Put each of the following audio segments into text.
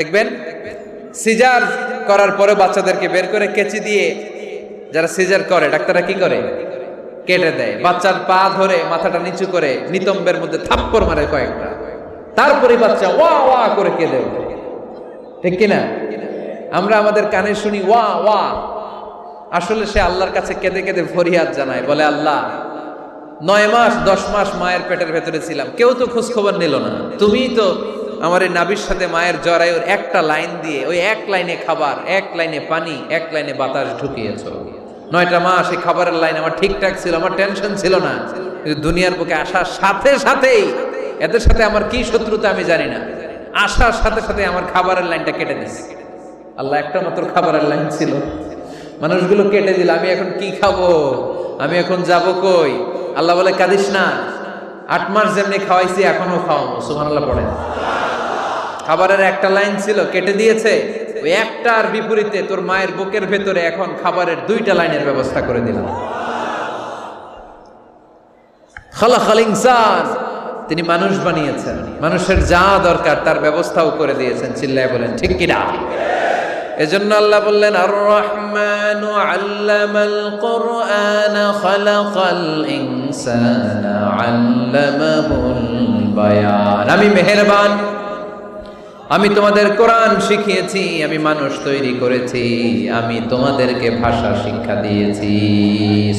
দেখবেন সিজার করার পরে বাচ্চাদেরকে বের করে কেচি দিয়ে যারা সিজার করে ডাক্তাররা কি করে, কেটে দেয়। বাচ্চার পা ধরে মাথাটা নিচু করে নিতম্বের মধ্যে থাপ্পড় মারে কয়েকটা, তারপরে বাচ্চা ওয়া ওয়া করে কেঁদে ওঠে, ঠিক কিনা? আমরা আমাদের কানে শুনি ওয়া ওয়া, আসলে সে আল্লাহর কাছে কেঁদে কেঁদে ফরিয়াদ জানায়, বলে আল্লাহ 9 মাস 10 মাস মায়ের পেটের ভেতরে ছিলাম, কেউ তো খোঁজ খবর নিল না, তুমিই তো আমার এই নাভির সাথে মায়ের জরায়ুর একটা লাইন দিয়ে ওই এক লাইনে খাবার, এক লাইনে পানি, এক লাইনে বাতাস ঢুকিয়েছ। 9টা মাস এই খাবারের লাইন আমার ঠিকঠাক ছিল, আমার টেনশন ছিল না, কিন্তু দুনিয়ার বুকে আসার সাথে সাথেই এদের সাথে আমার কি শত্রুতা আমি জানি না, আসার সাথে সাথে আমার খাবারের লাইনটা কেটে দিচ্ছে। আল্লাহ একটা মাত্র খাবারের লাইন ছিল, মানুষগুলো কেটে দিল, আমি এখন কি খাবো, আমি এখন যাব কই? আল্লাহ বলে কাঁদিস না, 8 মাস যেমনি খাওয়াইছি এখনো খাওয়াবো। সুবহানাল্লাহ পড়েন। খাবারের একটা লাইন ছিল, কেটে দিয়েছে, ওই একটার বিপরীতে তোর মায়ের বুকের ভেতরে এখন খাবারের 2টা লাইনের ব্যবস্থা করে দিলাম। খালাকাল ইনসান, তিনি মানুষ বানিয়েছেন, মানুষের যা দরকার তার ব্যবস্থাও করে দিয়েছেন। চিল্লায় বলেন ঠিক কিনা? এজন্য আল্লাহ বললেন আর রহমানু আল্লামাল কুরআন খালাকাল ইনসানা আল্লামাহুল বায়ান। আমি মেহেরবান, আমি তোমাদের কোরআন শিখিয়েছি, আমি মানুষ তৈরি করেছি, আমি তোমাদেরকে ভাষা শিক্ষা দিয়েছি।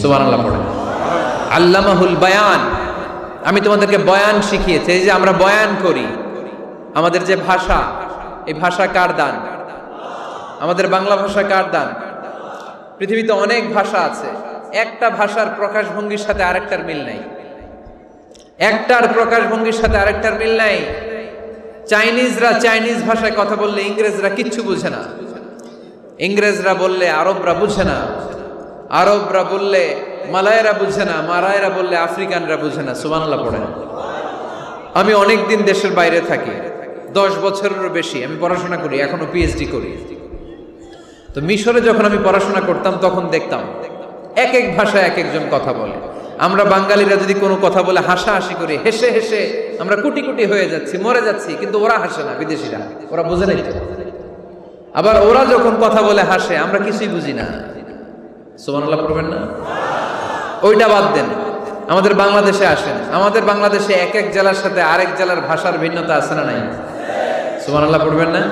সুবহানাল্লাহ পড়েন। আল্লামাহুল বায়ান, আমি তোমাদেরকে বয়ান শিখিয়েছি। এই যে আমরা বয়ান করি, আমাদের যে ভাষা, এই ভাষা কার দান? আমাদের বাংলা ভাষা কার দান? পৃথিবীতে অনেক ভাষা আছে, একটা ভাষার প্রকাশভঙ্গির সাথে আরেকটার মিল নাই, একটার প্রকাশভঙ্গির সাথে আরেকটার মিল নাই। চাইনিজরা চাইনিজ ভাষায় কথা বললে ইংরেজরা কিচ্ছু বুঝে না, ইংরেজরা বললে আরবরা বুঝে না, আরবরা বললে মালায়রা বুঝে না, মারায়রা বললে আফ্রিকানরা বুঝে না। সুবহানাল্লাহ পড়েন। আমি অনেক দিন দেশের বাইরে থাকি, 10 বছরেরও বেশি আমি পড়াশোনা করি, এখনো পিএইচডি করি। তো মিশরে যখন আমি পড়াশোনা করতাম তখন দেখতাম এক এক ভাষায় এক একজন কথা বলে। আমরা বাঙালিরা যদি কোনো কথা বলে হাসাহাসি করি, হেসে হেসে আমরা কুটি কুটি হয়ে যাচ্ছি, মরে যাচ্ছি, কিন্তু ওরা হাসে না, বিদেশিরা, ওরা বুঝে নাই। আবার ওরা যখন কথা বলে হাসে, আমরা কিছুই বুঝি না। সুবহানাল্লাহ পড়বেন না? ওইটা বাদ দেন, আমাদের বাংলাদেশে আসেন, আমাদের বাংলাদেশে এক এক জেলার সাথে আরেক জেলার ভাষার ভিন্নতা আছে না নাই? সুবহানাল্লাহ পড়বেন না?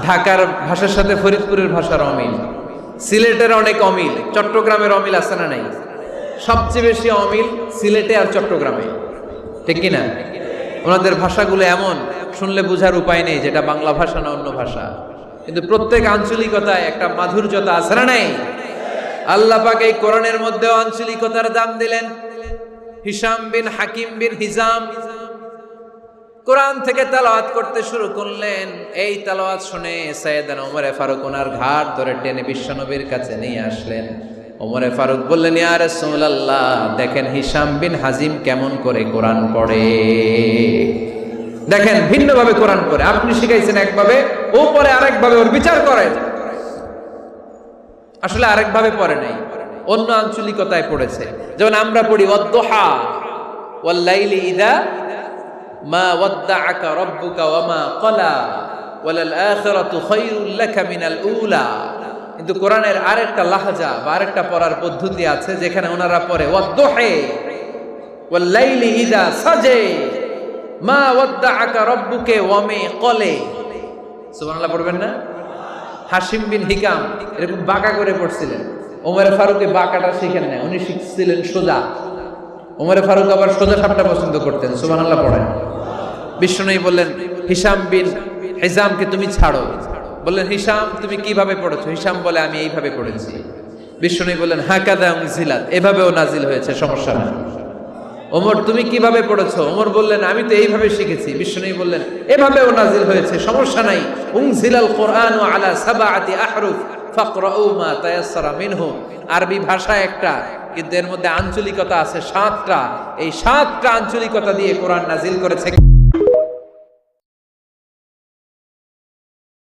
ঢাকার ভাষার সাথে ফরিদপুরের ভাষার অমিল, সিলেটের অনেক অমিল, চট্টগ্রামের অমিল আছে না নাই? সবচেয়ে বেশি অমিল সিলেটে আর চট্টগ্রামে, ঠিক কিনা? ওনাদের ভাষাগুলো এমন, শুনলে বোঝার উপায় নেই যেটা বাংলা ভাষা না অন্য ভাষা, কিন্তু প্রত্যেক আঞ্চলিকতায় একটা মাধুর্যতা আছে না নাই? আল্লাহ পাক এই কোরআনের মধ্যে আঞ্চলিকতার দাম দিলেন। হিশাম বিন হাকিম বিন হিজাম কোরআন থেকে তেলাওয়াত করতে শুরু করলেন। এই তেলাওয়াত শুনে সাইয়েদনা ওমরে ফারুক ওনার ঘাট ধরে টেনে বিশ্বনবীর কাছে নিয়ে আসলেন। ওমরে ফারুক বললেন, ইয়া রাসূলুল্লাহ, দেখেন হিশাম বিন হাজিম কেমন করে কোরআন পড়ে, দেখেন ভিন্নভাবে কোরআন পড়ে। আপনি শিখাইছেন একভাবে, ও পড়ে আরেকভাবে, ওর বিচার করেন। আসলে আরেকভাবে পড়ে নাই, অন্য আঞ্চলিকতায় পড়েছে। যেমন আমরা পড়ি ওয়াদ-দুহা ওয়াল লাইলি ইযা মা ওয়াদ্দাআকা রাব্বুকা ওয়া মা ক্বালা ওয়ালাল আখিরাতু খায়রুল লাকা মিনাল উলা। কিন্তু কোরআনের আরেকটা লাহজা বা আরেকটা পড়ার পদ্ধতি আছে, যেখানে ওনারা পড়ে ওয়াদ-দুহা ওয়াল লাইলি ইযা সাজা মা ওয়াদ্দাআকা রাব্বুকা ওয়া মা ক্বালা। সুবহানাল্লাহ পড়বেন না? হাশিম বিন হিকাম এরকম বাঁকা করে পড়ছিলেন। ওমরে ফারুকে বাঁকাটা শিখেন না, উনি শিখছিলেন সোজা। ওমরে ফারুক আবার সোজা সাপটা পছন্দ করতেন। সুবহানাল্লাহ পড়েন। বিষ্ণুই বললেন, হিশাম বিন হিজামকে তুমি ছাড়ো। বললেন, হিশাম তুমি কিভাবে পড়েছো? হিশাম বলে, আমি এইভাবে পড়েছি। বিষ্ণুই বললেন, হাকাদা উনজিলাত, এভাবেও নাজিল হয়েছে, সমস্যা নেই। ওমর তুমি কিভাবে পড়েছো? ওমর বললেন, আমি তো এইভাবে শিখেছি। বিষ্ণুই বললেন, এভাবেও নাজিল হয়েছে, সমস্যা নাই। উনজিলাল কুরআনু আলা সাবআতি আহরুফ ফাকরাউ মা তায়াসসারা মিনহু। আরবি ভাষা একটা, কিন্তু এর মধ্যে আঞ্চলিকতা আছে 7টা। এই 7টা আঞ্চলিকতা দিয়ে কোরআন নাজিল করেছে।